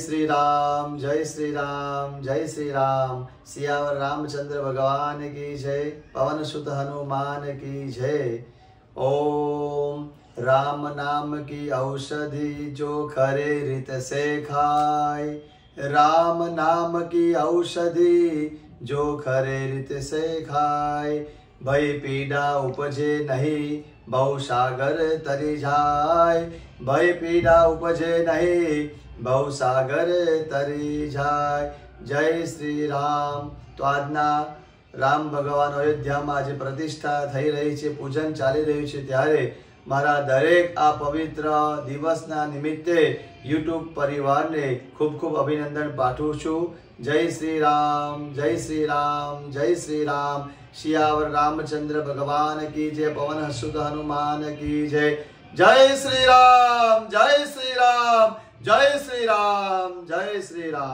श्री राम, जय श्री राम, जय श्री राम। सियावर रामचंद्र भगवान की जय, पवन सुत हनुमान की जय। ओम राम नाम की औषधि जो खरे रित से खाए, राम नाम की औषधि जो खरे रित से खाए, भय पीड़ा उपजे नहीं भव सागर तरी जाए, भय पीड़ा उपजे नहीं भव सागर तरी जाए। जय श्री राम। तो આજના રામ ભગવાન અયોધ્યામાં આજે પ્રતિષ્ઠા થઈ રહી છે, પૂજન ચાલી રહ્યું છે, ત્યારે મારા દરેક આ પવિત્ર દિવસના નિમિત્તે યુટ્યુબ પરિવારને ખૂબ ખૂબ અભિનંદન પાઠવું છું। જય શ્રી રામ, જય શ્રી રામ, જય શ્રી રામ। સિયાવર રામચંદ્ર ભગવાન કી જય, પવન સુત હનુમાન કી જય। જય શ્રી રામ, જય શ્રી રામ, जय श्री राम, जय श्री राम।